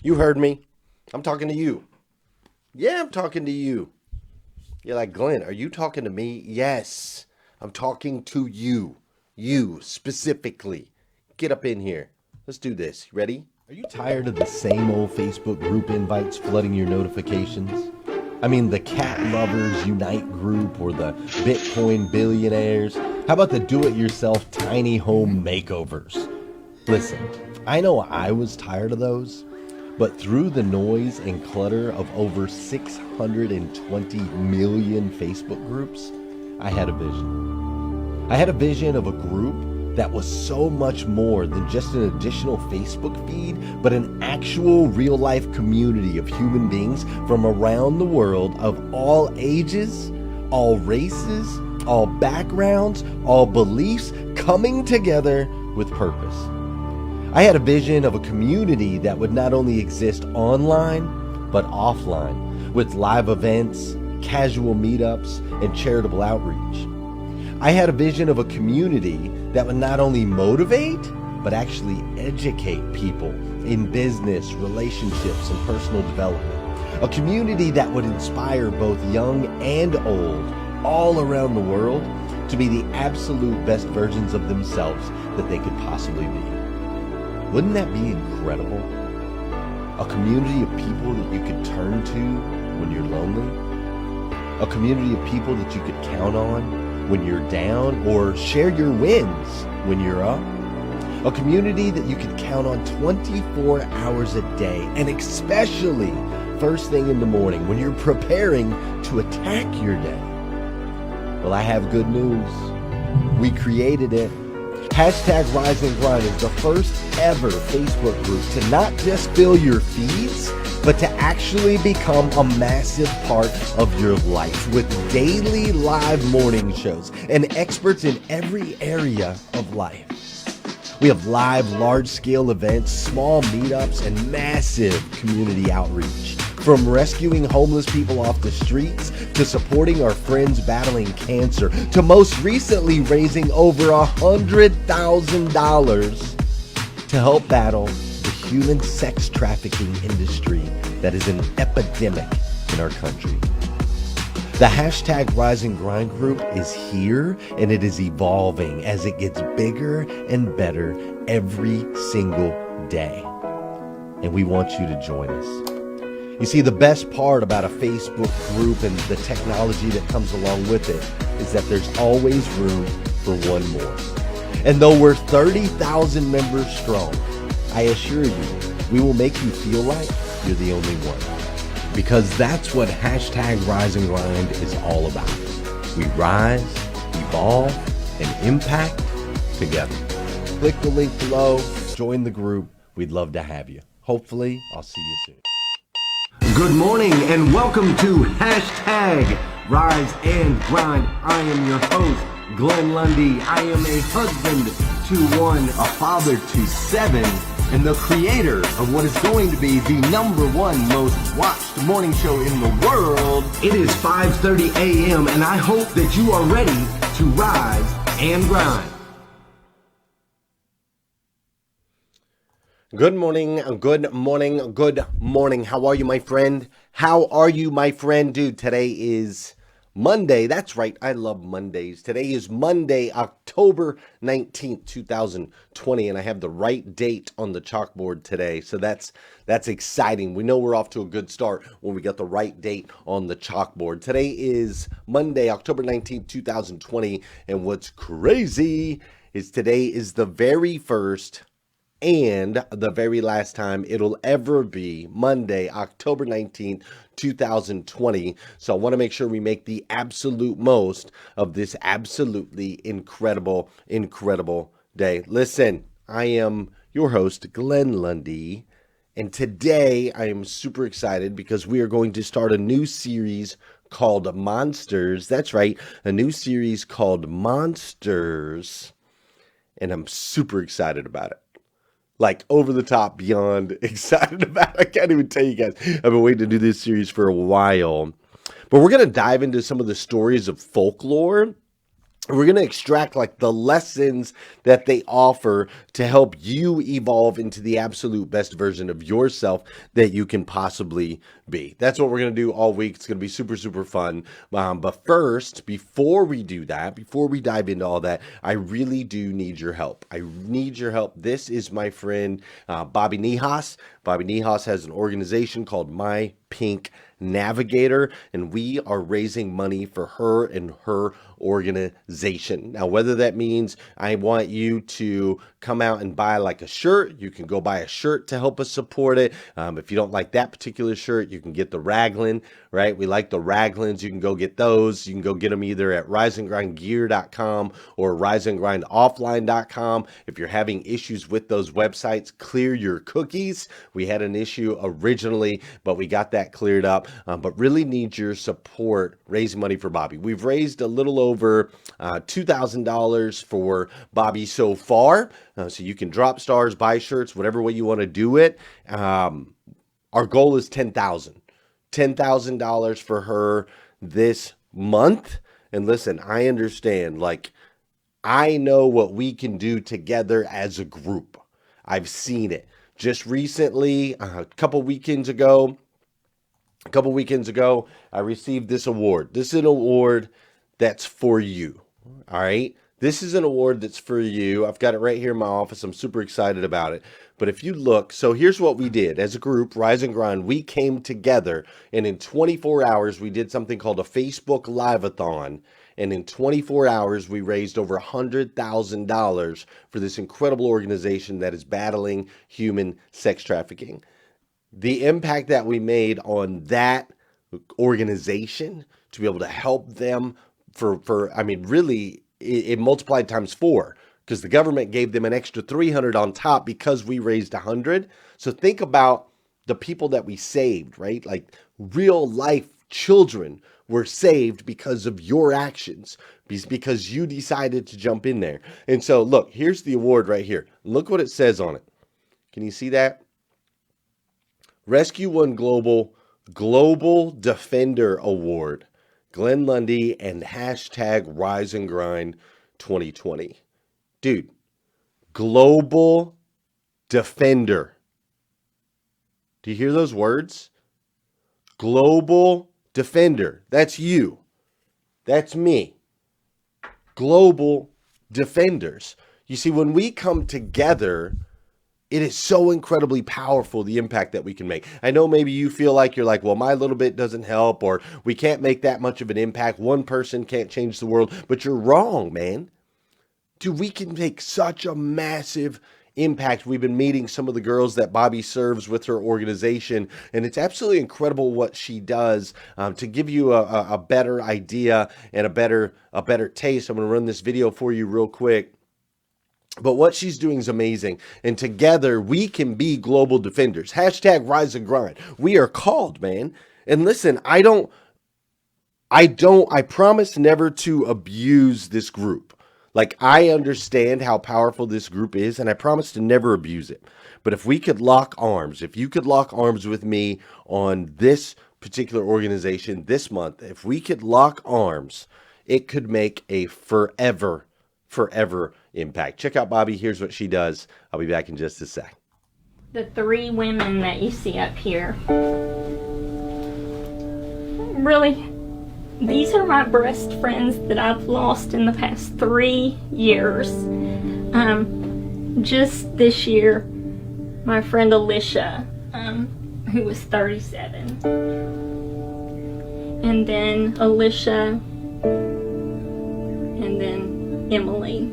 You heard me. I'm talking to you. Yeah, I'm talking to you. You're like, Glenn, are you talking to me? Yes, I'm talking to you. You specifically. Get up in here. Let's do this. Ready? Are you tired of the same old Facebook group invites flooding your notifications? I mean, the Cat Lovers Unite group or the Bitcoin billionaires. How about the do-it-yourself tiny home makeovers? Listen, I know I was tired of those, but through the noise and clutter of over 620 million Facebook groups, I had a vision. I had a vision of a group that was so much more than just an additional Facebook feed, but an actual real-life community of human beings from around the world of all ages, all races, all backgrounds, all beliefs, coming together with purpose. I had a vision of a community that would not only exist online, but offline, with live events, casual meetups, and charitable outreach. I had a vision of a community that would not only motivate, but actually educate people in business, relationships, and personal development. A community that would inspire both young and old, all around the world, to be the absolute best versions of themselves that they could possibly be. Wouldn't that be incredible? A community of people that you could turn to when you're lonely? A community of people that you could count on when you're down, or share your wins when you're up. A community that you can count on 24 hours a day, and especially first thing in the morning when you're preparing to attack your day. Well, I have good news. We created it. Hashtag Rise and Grind is the first ever Facebook group to not just fill your feeds, but to actually become a massive part of your life with daily live morning shows and experts in every area of life. We have live large-scale events, small meetups, and massive community outreach. From rescuing homeless people off the streets, to supporting our friends battling cancer, to most recently raising over $100,000 to help battle the human sex trafficking industry that is an epidemic in our country. The hashtag Rise and Grind group is here, and it is evolving as it gets bigger and better every single day. And we want you to join us. You see, the best part about a Facebook group and the technology that comes along with it is that there's always room for one more. And though we're 30,000 members strong, I assure you, we will make you feel like you're the only one. Because that's what hashtag Rise and Grind is all about. We rise, evolve, and impact together. Click the link below, join the group. We'd love to have you. Hopefully, I'll see you soon. Good morning and welcome to hashtag Rise and Grind. I am your host, Glenn Lundy. I am a husband to one, a father to seven, and the creator of what is going to be the #1 most watched morning show in the world. It is 5:30 a.m. and I hope that you are ready to rise and grind. Good morning, good morning, good morning. How are you, my friend? How are you, my friend? Dude, today is Monday. That's right. I love Mondays. Today is Monday, October 19th, 2020, and I have the right date on the chalkboard today. So that's exciting. We know we're off to a good start when we got the right date on the chalkboard. Today is Monday, October 19th, 2020, and what's crazy is today is the very first and the very last time it'll ever be Monday, October 19th, 2020. So I want to make sure we make the absolute most of this absolutely incredible, incredible day. Listen, I am your host, Glenn Lundy, and today I am super excited because we are going to start a new series called Monsters. That's right, a new series called Monsters, and I'm super excited about it. Like over the top, beyond excited about it. I can't even tell you guys. I've been waiting to do this series for a while. But we're going to dive into some of the stories of folklore We're going to extract like the lessons that they offer to help you evolve into the absolute best version of yourself that you can possibly be. That's what we're going to do all week. It's going to be super, super fun. But first, before we do that, before we dive into all that, I really do need your help. I need your help. This is my friend, Bobby Nihas. Bobby Nihas has an organization called My Pink Navigator, and we are raising money for her and her organization. Now, whether that means I want you to come out and buy like a shirt, you can go buy a shirt to help us support it. If you don't like that particular shirt, you can get the raglan, right? We like the raglans. You can go get those. You can go get them either at riseandgrindgear.com or riseandgrindoffline.com. If you're having issues with those websites, clear your cookies. We had an issue originally, but we got that cleared up. But really need your support raising money for Bobby. We've raised a little over $2,000 for Bobby so far. So you can drop stars, buy shirts, whatever way you want to do it. Our goal is $10,000 for her this month. And listen, I understand, like, I know what we can do together as a group. I've seen it. Just recently, a couple weekends ago, I received this award. This is an award that's for you. All right. This is an award that's for you. I've got it right here in my office. I'm super excited about it. But if you look, so here's what we did as a group, Rise and Grind. We came together, and in 24 hours, we did something called a Facebook Live-a-thon. And in 24 hours, we raised over $100,000 for this incredible organization that is battling human sex trafficking. The impact that we made on that organization to be able to help them really, it multiplied times 4 because the government gave them an extra 300 on top because we raised 100. So think about the people that we saved, right? Like real life children were saved because of your actions, because you decided to jump in there. And so look, here's the award right here. Look what it says on it. Can you see that? Rescue One Global Defender Award, Glenn Lundy, and hashtag Rise and Grind 2020. Dude, Global Defender. Do you hear those words? Global Defender. That's you. That's me. Global Defenders. You see, when we come together, it is so incredibly powerful, the impact that we can make. I know maybe you feel like you're like, well, my little bit doesn't help, or we can't make that much of an impact. One person can't change the world, but you're wrong, man. Dude, we can make such a massive impact. We've been meeting some of the girls that Bobby serves with her organization, and it's absolutely incredible what she does. To give you a better idea and a better taste, I'm going to run this video for you real quick. But what she's doing is amazing. And together we can be global defenders. Hashtag Rise and Grind. We are called, man. And listen, I promise never to abuse this group. Like, I understand how powerful this group is, and I promise to never abuse it. But if we could lock arms, if you could lock arms with me on this particular organization this month, if we could lock arms, it could make a forever impact. Check out Bobby. Here's what she does. I'll be back in just a sec. The 3 women that you see up here, really, these are my best friends that I've lost in the past 3 years. Just this year, my friend Alicia, who was 37, and then Alicia, and then Emily.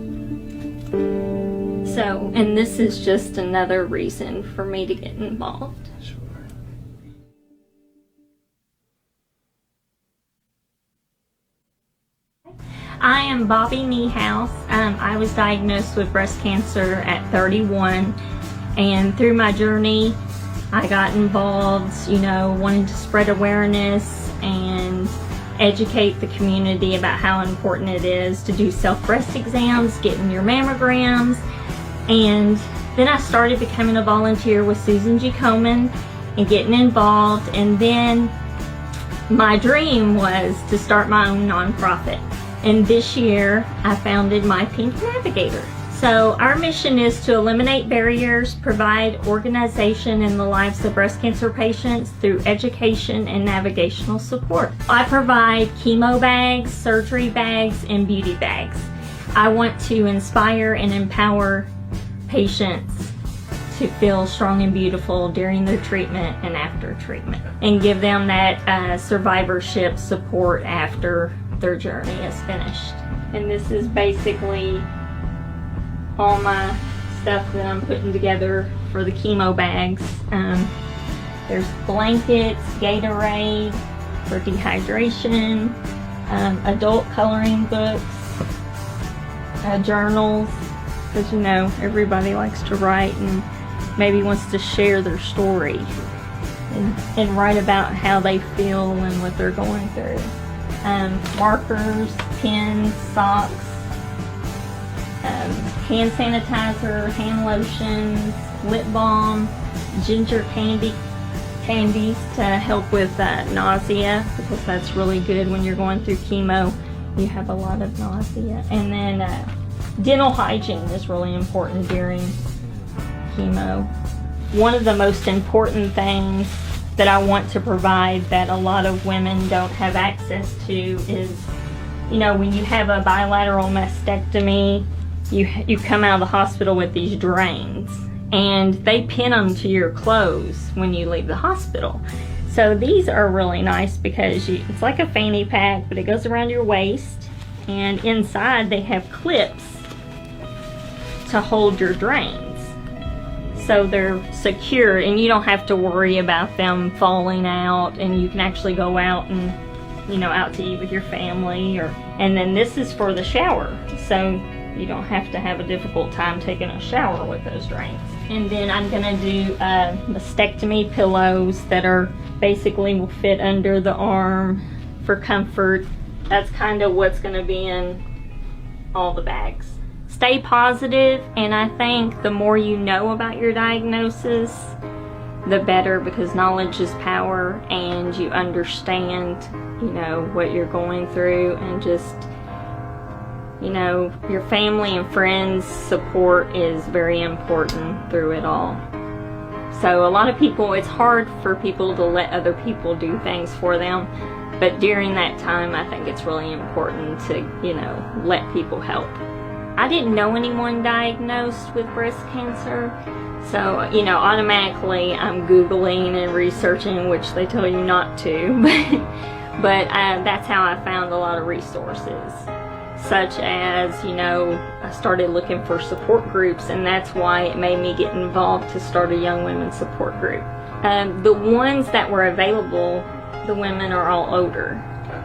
So, and this is just another reason for me to get involved. Sure. I am Bobby Niehaus. I was diagnosed with breast cancer at 31, and through my journey, I got involved, wanting to spread awareness and educate the community about how important it is to do self-breast exams, getting your mammograms, and then I started becoming a volunteer with Susan G. Komen and getting involved, and then my dream was to start my own nonprofit. And this year, I founded My Pink Navigator. So our mission is to eliminate barriers, provide organization in the lives of breast cancer patients through education and navigational support. I provide chemo bags, surgery bags, and beauty bags. I want to inspire and empower patients to feel strong and beautiful during their treatment and after treatment, and give them that survivorship support after their journey is finished. And this is basically all my stuff that I'm putting together for the chemo bags. There's blankets, Gatorade for dehydration, adult coloring books, journals, because you know everybody likes to write and maybe wants to share their story and write about how they feel and what they're going through. Markers, pens, socks, hand sanitizer, hand lotions, lip balm, ginger candies to help with nausea, because that's really good when you're going through chemo. You have a lot of nausea. And then dental hygiene is really important during chemo. One of the most important things that I want to provide that a lot of women don't have access to is, you know, when you have a bilateral mastectomy, you come out of the hospital with these drains, and they pin them to your clothes when you leave the hospital. So these are really nice because it's like a fanny pack, but it goes around your waist, and inside they have clips to hold your drains. So they're secure, and you don't have to worry about them falling out, and you can actually go out and, you know, out to eat with your family. And then this is for the shower, so you don't have to have a difficult time taking a shower with those drains. And then I'm gonna do mastectomy pillows that are basically will fit under the arm for comfort. That's kind of what's gonna be in all the bags. Stay positive, and I think the more you know about your diagnosis, the better, because knowledge is power, and you understand, you know, what you're going through, and just, you know, your family and friends' support is very important through it all. So a lot of people, it's hard for people to let other people do things for them, but during that time, I think it's really important to, you know, let people help. I didn't know anyone diagnosed with breast cancer, so, you know, automatically I'm Googling and researching, which they tell you not to, but that's how I found a lot of resources, such as, you know, I started looking for support groups, and that's why it made me get involved to start a young women's support group. The ones that were available, the women are all older.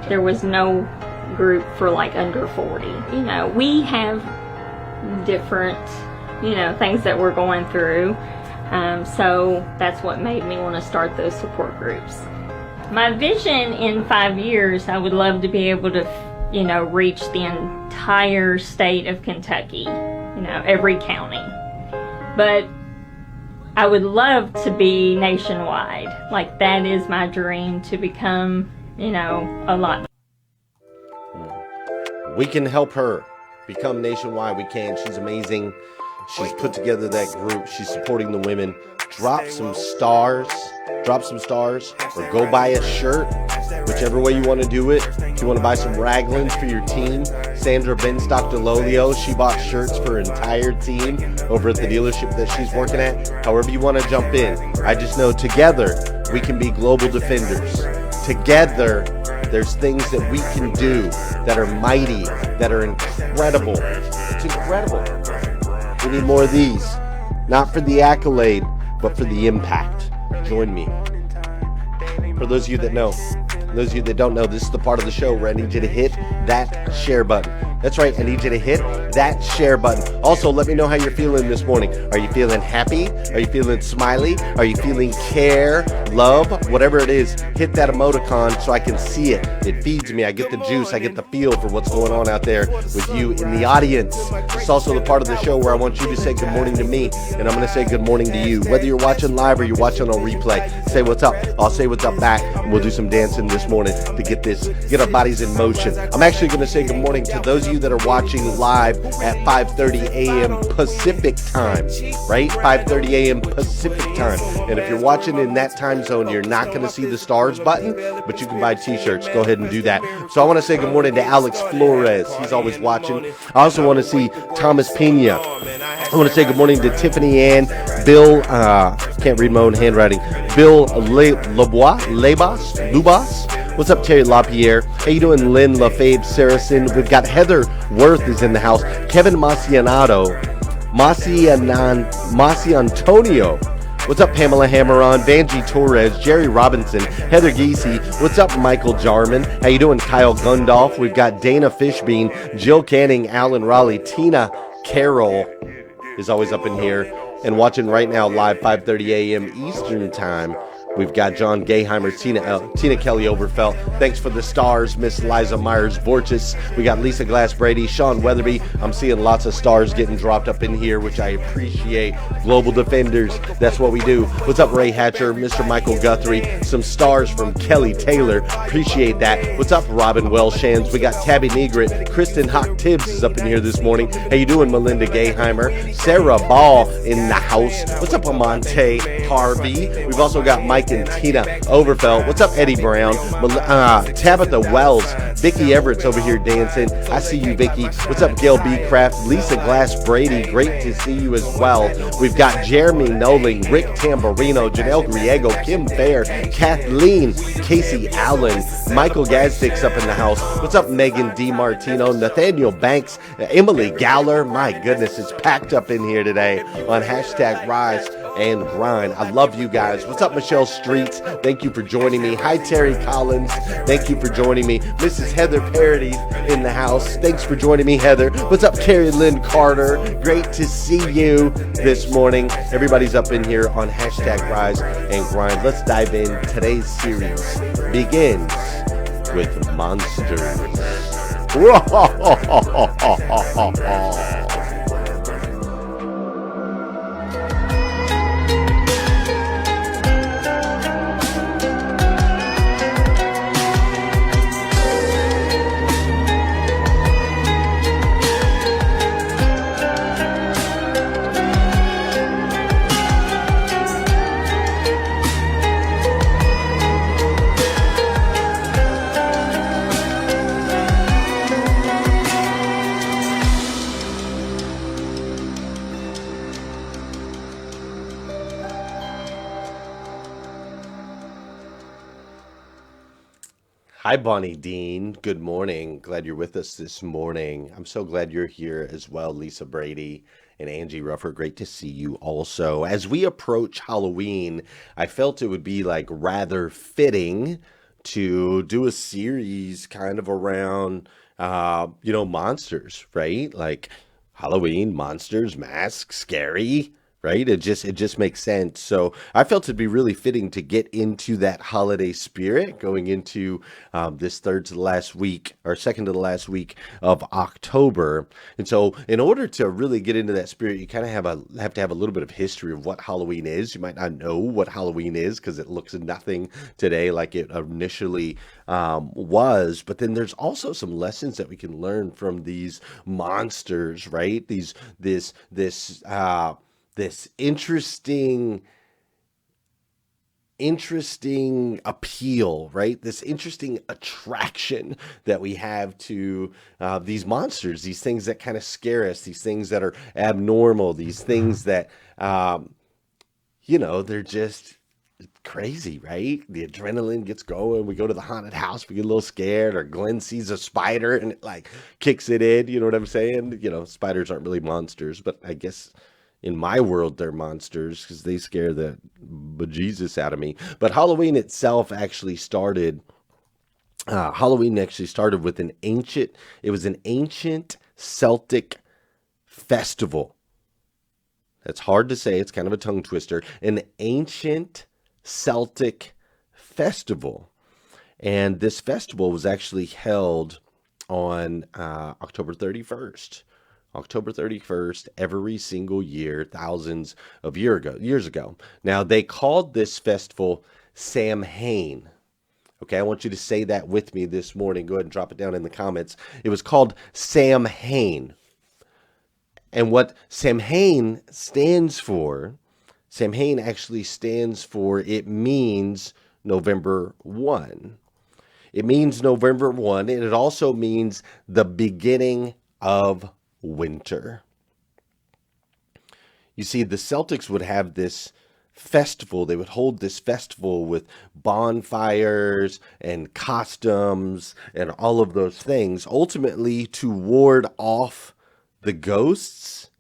There was no group for like under 40. You know, we have different, you know, things that we're going through. So that's what made me want to start those support groups. My vision in 5 years, I would love to be able to, you know, reach the entire state of Kentucky, you know, every county. But I would love to be nationwide. Like, that is my dream, to become, you know, a lot. We can help her become nationwide. We can. She's amazing. She's put together that group. She's supporting the women. Drop some stars, or go buy a shirt, whichever way you want to do it. If you want to buy some Raglans for your team, Sandra Benstock DeLolio, she bought shirts for her entire team over at the dealership that she's working at. However you want to jump in. I just know together we can be global defenders. Together, there's things that we can do that are mighty, that are incredible. It's incredible. We need more of these. Not for the accolade, but for the impact. Join me. For those of you that know, those of you that don't know, this is the part of the show where I need you to hit that share button. That's right, I need you to hit that share button. Also, let me know how you're feeling this morning. Are you feeling happy? Are you feeling smiley? Are you feeling care, love, whatever it is? Hit that emoticon so I can see it. It feeds me. I get the juice. I get the feel for what's going on out there with you in the audience. It's also the part of the show where I want you to say good morning to me, and I'm going to say good morning to you. Whether you're watching live or you're watching on replay, say what's up. I'll say what's up back, and we'll do some dancing this morning to get our bodies in motion. I'm actually going to say good morning to those of you that are watching live at 5:30 a.m. Pacific time, right? 5:30 a.m. Pacific time. And if you're watching in that time zone, you're not going to see the stars button, but you can buy t-shirts. Go ahead and do that. So I want to say good morning to Alex Flores. He's always watching. I also want to see Thomas Pena. I want to say good morning to Tiffany Ann, Bill, can't read my own handwriting, Bill Lubas. What's up, Terry LaPierre? How you doing, Lynn LaFave Saracen? We've got Heather Worth is in the house. Kevin Antonio. What's up, Pamela Hammeron, Vanjie Torres, Jerry Robinson, Heather Geesey. What's up, Michael Jarman? How you doing, Kyle Gundolf? We've got Dana Fishbein, Jill Canning, Alan Raleigh, Tina Carroll is always up in here and watching right now live 5:30 a.m. Eastern time. We've got John Gayheimer, Tina Kelly Overfelt. Thanks for the stars, Miss Liza Myers-Borges. We got Lisa Glass-Brady, Sean Weatherby. I'm seeing lots of stars getting dropped up in here, which I appreciate. Global Defenders, that's what we do. What's up, Ray Hatcher, Mr. Michael Guthrie? Some stars from Kelly Taylor. Appreciate that. What's up, Robin Welshans? We got Tabby Negrit. Kristen Hawk Tibbs is up in here this morning. How you doing, Melinda Gayheimer? Sarah Ball in the house. What's up, Amante Harvey? We've also got Mike and Tina Overfelt. What's up, Eddie Brown? Tabitha Wells. Vicky Everett's over here dancing. I see you, Vicky. What's up, Gail B. Craft? Lisa Glass Brady. Great to see you as well. We've got Jeremy Noling, Rick Tamburino, Janelle Griego, Kim Fair, Kathleen, Casey Allen, Michael Gazdick's up in the house. What's up, Megan DiMartino, Nathaniel Banks, Emily Gowler. My goodness, it's packed up in here today on hashtag Rise and Grind. I love you guys. What's up, Michelle Streets? Thank you for joining me. Hi, Terry Collins. Thank you for joining me. Mrs. Heather Parody in the house. Thanks for joining me, Heather. What's up, Carrie Lynn Carter? Great to see you this morning. Everybody's up in here on hashtag Rise and Grind. Let's dive in. Today's series begins with monsters. Hi, Bonnie Dean. Good morning. Glad you're with us this morning. I'm so glad you're here as well, Lisa Brady and Angie Ruffer. Great to see you also. As we approach Halloween, I felt it would be like rather fitting to do a series kind of around, monsters, right? Like Halloween, monsters, masks, scary, right? It just makes sense. So I felt it'd be really fitting to get into that holiday spirit going into this third to the last week or second to the last week of October. And so in order to really get into that spirit, you kind of have to have a little bit of history of what Halloween is. You might not know what Halloween is because it looks nothing today like it initially was. But then there's also some lessons that we can learn from these monsters, right? This interesting appeal, right? This interesting attraction that we have to these monsters, these things that kind of scare us, these things that are abnormal, these things that, they're just crazy, right? The adrenaline gets going. We go to the haunted house, we get a little scared, or Glenn sees a spider and it like kicks it in. You know what I'm saying? Spiders aren't really monsters, but I guess in my world, they're monsters because they scare the bejesus out of me. But Halloween itself actually started Halloween actually started with it was an ancient Celtic festival. That's hard to say. It's kind of a tongue twister. An ancient Celtic festival. And this festival was actually held on October 31st. October 31st, every single year, thousands of years ago. Now, they called this festival Samhain. Okay, I want you to say that with me this morning. Go ahead and drop it down in the comments. It was called Samhain. And what Samhain actually stands for, it means November 1. It means November 1, and it also means the beginning of winter. You see, the Celtics would have this festival. They would hold this festival with bonfires and costumes and all of those things, ultimately to ward off the ghosts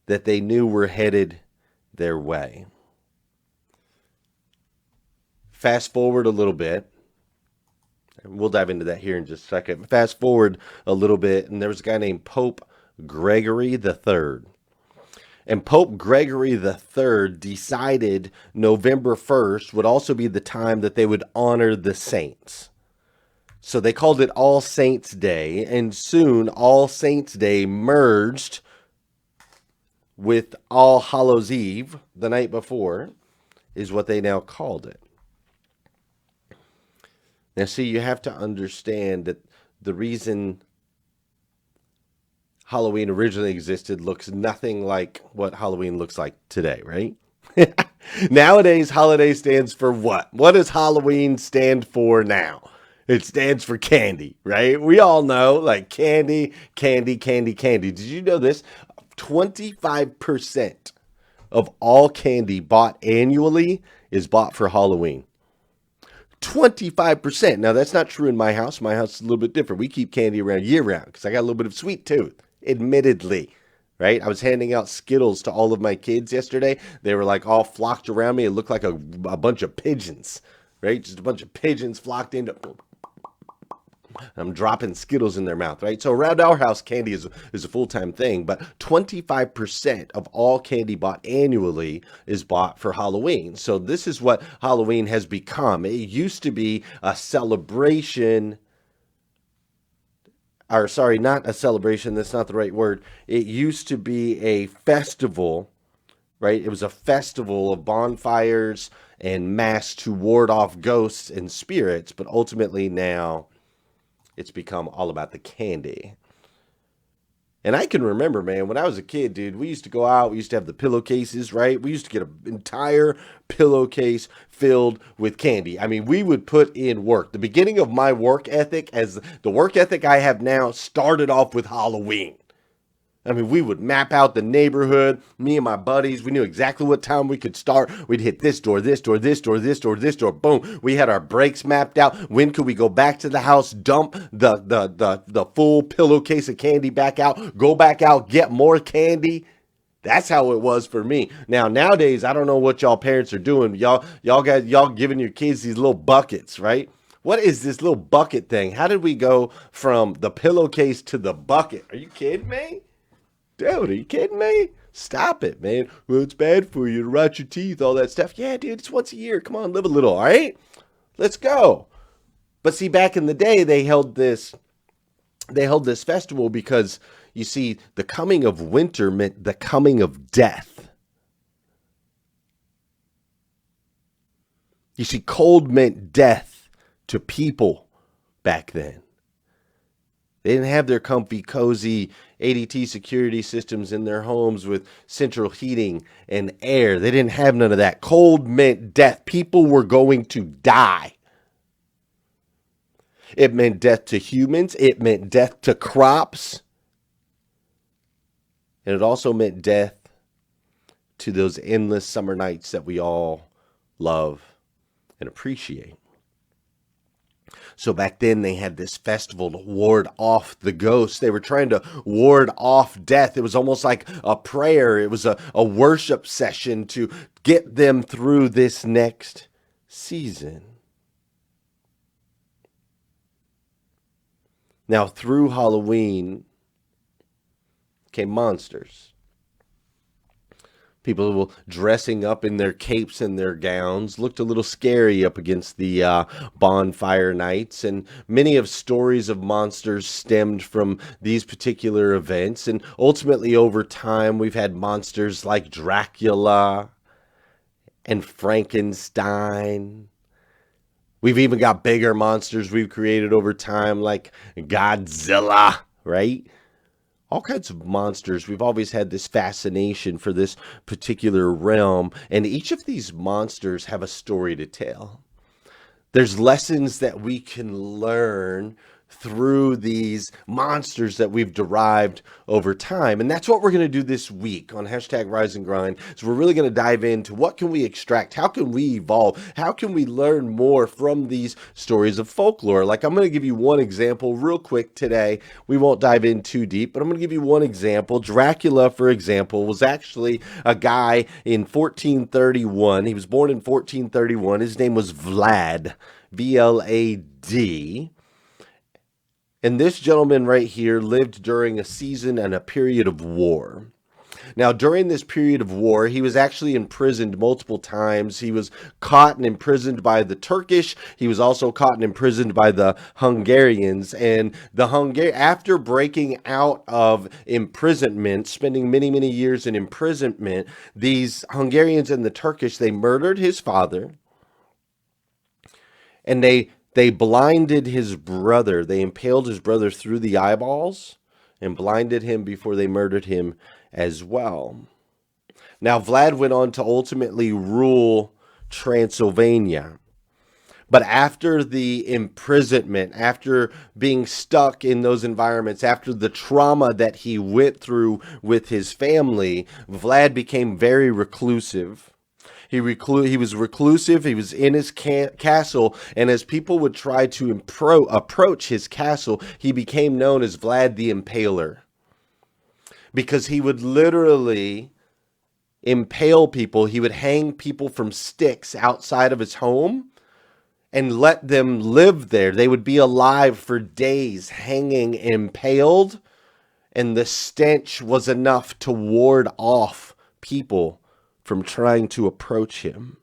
that they knew were headed their way. Fast forward a little bit. We'll dive into that here in just a second. Fast forward a little bit, and there was a guy named Pope Gregory III. And Pope Gregory III decided November 1st would also be the time that they would honor the saints. So they called it All Saints Day, and soon All Saints Day merged with All Hallows Eve, the night before, is what they now called it. Now, see, you have to understand that the reason Halloween originally existed looks nothing like what Halloween looks like today, right? Nowadays, holiday stands for what? What does Halloween stand for now? It stands for candy, right? We all know, like candy, candy, candy, candy. Did you know this? 25% of all candy bought annually is bought for Halloween. 25%. Now, that's not true in my house. My house is a little bit different. We keep candy around year round because I got a little bit of sweet tooth, admittedly, right? I was handing out Skittles to all of my kids yesterday. They were like all flocked around me. It looked like a bunch of pigeons, right? Just a bunch of pigeons flocked into. I'm dropping Skittles in their mouth, right? So around our house, candy is a full-time thing, but 25% of all candy bought annually is bought for Halloween. So this is what Halloween has become. It used to be a celebration, or sorry, not a celebration. That's not the right word. It used to be a festival, right? It was a festival of bonfires and masks to ward off ghosts and spirits, but ultimately now it's become all about the candy. And I can remember, man, when I was a kid, dude, we used to go out. We used to have the pillowcases, right? We used to get an entire pillowcase filled with candy. I mean, we would put in work. The beginning of my work ethic, as the work ethic I have now, started off with Halloween. I mean, we would map out the neighborhood, me and my buddies. We knew exactly what time we could start. We'd hit this door, this door, this door, this door, this door. Boom. We had our breaks mapped out. When could we go back to the house, dump the full pillowcase of candy back out, go back out, get more candy? That's how it was for me. Now, nowadays, I don't know what y'all parents are doing. Y'all giving your kids these little buckets, right? What is this little bucket thing? How did we go from the pillowcase to the bucket? Are you kidding me? Dude, are you kidding me? Stop it, man. Well, it's bad for you to rot your teeth, all that stuff. Yeah, dude, it's once a year. Come on, live a little, all right? Let's go. But see, back in the day, they held this festival because, you see, the coming of winter meant the coming of death. You see, cold meant death to people back then. They didn't have their comfy, cozy ADT security systems in their homes with central heating and air. They didn't have none of that. Cold meant death. People were going to die. It meant death to humans. It meant death to crops. And it also meant death to those endless summer nights that we all love and appreciate. So back then they had this festival to ward off the ghosts. They were trying to ward off death. It was almost like a prayer. It was a worship session to get them through this next season. Now, through Halloween came monsters. People were dressing up in their capes and their gowns, looked a little scary up against the bonfire nights, and many of stories of monsters stemmed from these particular events. And ultimately, over time, we've had monsters like Dracula and Frankenstein. We've even got bigger monsters we've created over time, like Godzilla, right? All kinds of monsters. We've always had this fascination for this particular realm, and each of these monsters have a story to tell. There's lessons that we can learn through these monsters that we've derived over time. And that's what we're going to do this week on hashtag Rise and Grind. So we're really going to dive into what can we extract? How can we evolve? How can we learn more from these stories of folklore? Like, I'm going to give you one example real quick today. We won't dive in too deep, but I'm going to give you one example. Dracula, for example, was actually a guy in 1431. He was born in 1431. His name was Vlad, V-L-A-D. And this gentleman right here lived during a season and a period of war. Now, during this period of war, he was actually imprisoned multiple times. He was caught and imprisoned by the Turkish. He was also caught and imprisoned by the Hungarians. And after breaking out of imprisonment, spending many, many years in imprisonment, these Hungarians and the Turkish, they murdered his father. And they blinded his brother. They impaled his brother through the eyeballs and blinded him before they murdered him as well. Now, Vlad went on to ultimately rule Transylvania. But after the imprisonment, after being stuck in those environments, after the trauma that he went through with his family, Vlad became very reclusive. He was reclusive. He was in his castle, and as people would try to approach his castle, he became known as Vlad the Impaler, because he would literally impale people. He would hang people from sticks outside of his home and let them live there. They would be alive for days, hanging impaled, and the stench was enough to ward off people from trying to approach him.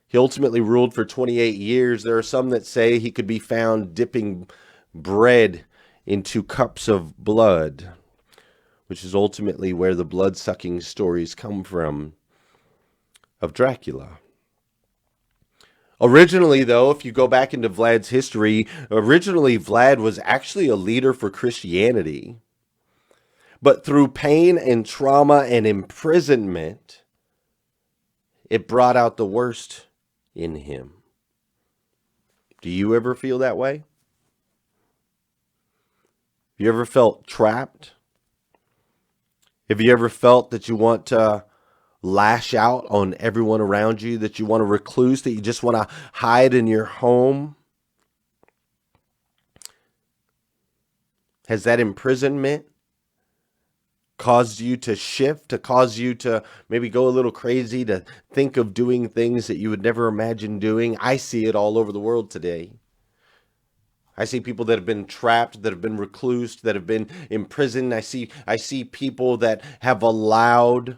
He ultimately ruled for 28 years. There are some that say he could be found dipping bread into cups of blood, which is ultimately where the blood-sucking stories come from of Dracula. Originally, though, if you go back into Vlad's history, originally Vlad was actually a leader for Christianity. But through pain and trauma and imprisonment, it brought out the worst in him. Do you ever feel that way? Have you ever felt trapped? Have you ever felt that you want to lash out on everyone around you, that you want to recluse, that you just want to hide in your home? Has that imprisonment caused you to shift, to cause you to maybe go a little crazy, to think of doing things that you would never imagine doing? I see it all over the world today. I see people that have been trapped, that have been reclused, that have been imprisoned. I see people that have allowed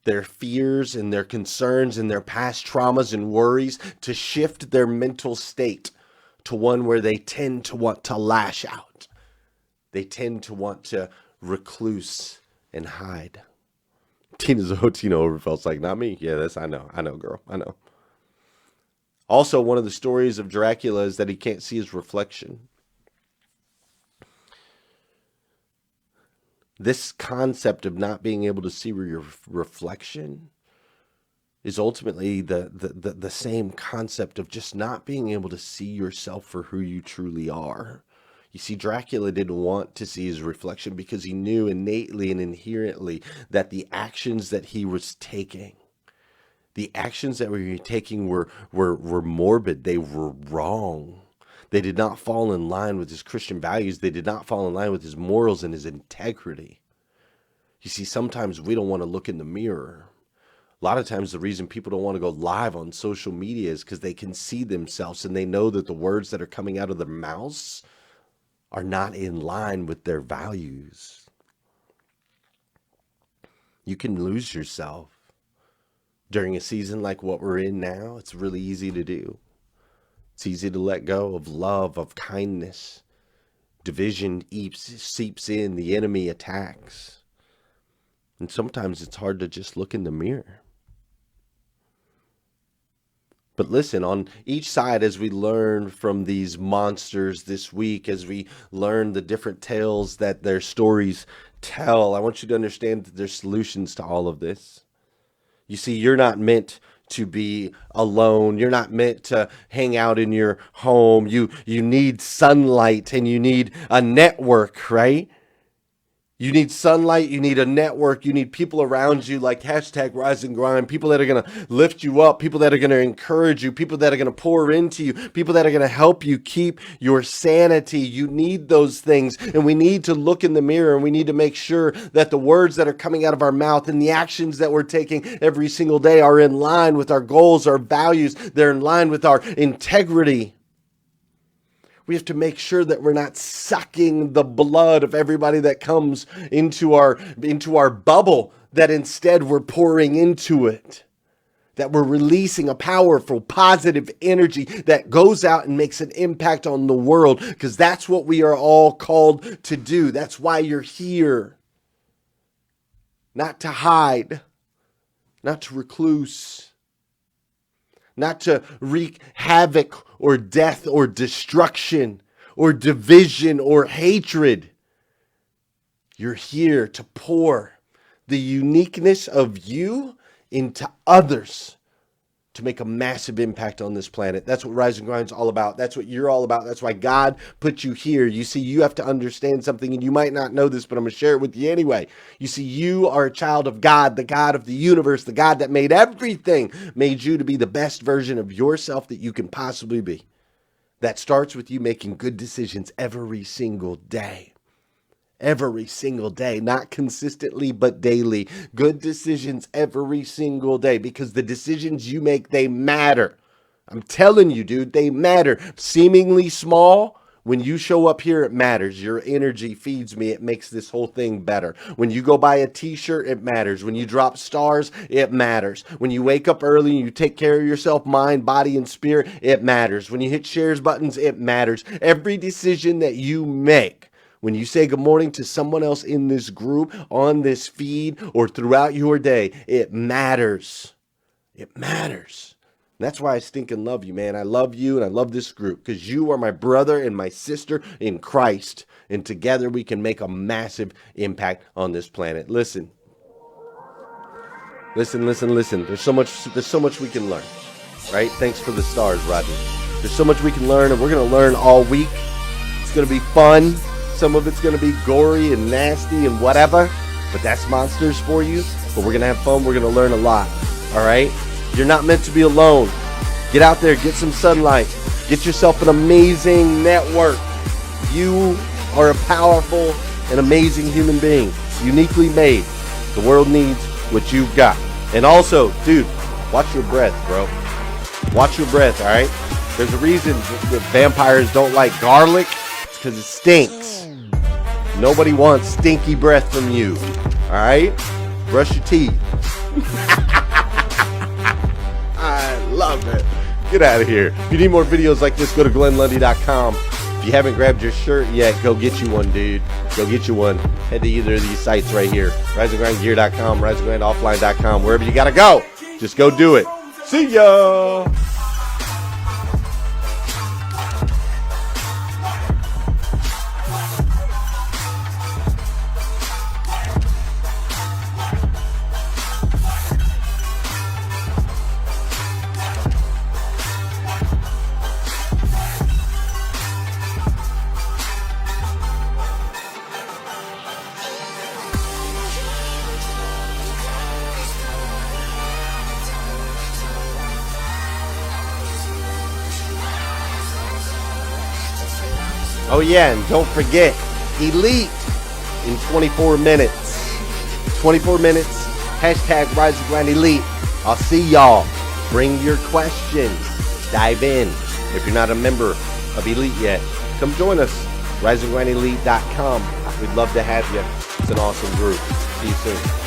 their fears and their concerns and their past traumas and worries to shift their mental state to one where they tend to want to lash out. They tend to want to recluse and hide. Tina's Overfelt's like, not me. Yeah, I know, girl. I know. Also, one of the stories of Dracula is that he can't see his reflection. This concept of not being able to see your reflection is ultimately the same concept of just not being able to see yourself for who you truly are. You see, Dracula didn't want to see his reflection because he knew innately and inherently that the actions that he was taking, were morbid. They were wrong. They did not fall in line with his Christian values. They did not fall in line with his morals and his integrity. You see, sometimes we don't want to look in the mirror. A lot of times the reason people don't want to go live on social media is because they can see themselves and they know that the words that are coming out of their mouths are not in line with their values, you can lose yourself. During a season like what we're in now, it's really easy to do. It's easy to let go of love, of kindness. Division seeps in, the enemy attacks. And sometimes it's hard to just look in the mirror. But listen, on each side, as we learn from these monsters this week, as we learn the different tales that their stories tell, I want you to understand that there's solutions to all of this. You see, you're not meant to be alone. You're not meant to hang out in your home. You need sunlight and you need a network, right? You need sunlight, you need a network, you need people around you like hashtag Rise and Grind, people that are going to lift you up, people that are going to encourage you, people that are going to pour into you, people that are going to help you keep your sanity. You need those things, and we need to look in the mirror, and we need to make sure that the words that are coming out of our mouth and the actions that we're taking every single day are in line with our goals, our values, they're in line with our integrity. We have to make sure that we're not sucking the blood of everybody that comes into our bubble, that instead we're pouring into it, that we're releasing a powerful, positive energy that goes out and makes an impact on the world, because that's what we are all called to do. That's why you're here. Not to hide, not to recluse, not to wreak havoc or death or destruction or division or hatred. You're here to pour the uniqueness of you into others to make a massive impact on this planet. That's what Rise and Grind is all about. That's what you're all about. That's why God put you here. You see, you have to understand something, and you might not know this, but I'm going to share it with you anyway. You see, you are a child of God, the God of the universe, the God that made everything, made you to be the best version of yourself that you can possibly be. That starts with you making good decisions every single day. Every single day, not consistently, but daily. Good decisions every single day, because the decisions you make, they matter. I'm telling you, dude, they matter. Seemingly small, when you show up here, it matters. Your energy feeds me. It makes this whole thing better. When you go buy a t-shirt, it matters. When you drop stars, it matters. When you wake up early and you take care of yourself, mind, body, and spirit, it matters. When you hit shares buttons, it matters. Every decision that you make, when you say good morning to someone else in this group, on this feed, or throughout your day, it matters. It matters. And that's why I stinking love you, man. I love you and I love this group, because you are my brother and my sister in Christ. And together we can make a massive impact on this planet. Listen. There's so much we can learn, right? Thanks for the stars, Rodney. There's so much we can learn, and we're going to learn all week. It's going to be fun. Some of it's going to be gory and nasty and whatever, but that's monsters for you. But we're going to have fun. We're going to learn a lot, all right? You're not meant to be alone. Get out there, get some sunlight. Get yourself an amazing network. You are a powerful and amazing human being, uniquely made. The world needs what you've got. And also, dude, watch your breath, bro. Watch your breath, all right? There's a reason that vampires don't like garlic. It's because it stinks. Nobody wants stinky breath from you. All right? Brush your teeth. I love it. Get out of here. If you need more videos like this, go to GlennLundy.com. If you haven't grabbed your shirt yet, go get you one, dude. Go get you one. Head to either of these sites right here. RiseandGrindGear.com, RiseandGrindOffline.com. Wherever you got to go, just go do it. See ya. Oh yeah, and don't forget, Elite in 24 minutes. 24 minutes, hashtag Rise and Grind Elite. I'll see y'all. Bring your questions. Dive in. If you're not a member of Elite yet, come join us. RiseAndGrindElite.com. We'd love to have you. It's an awesome group. See you soon.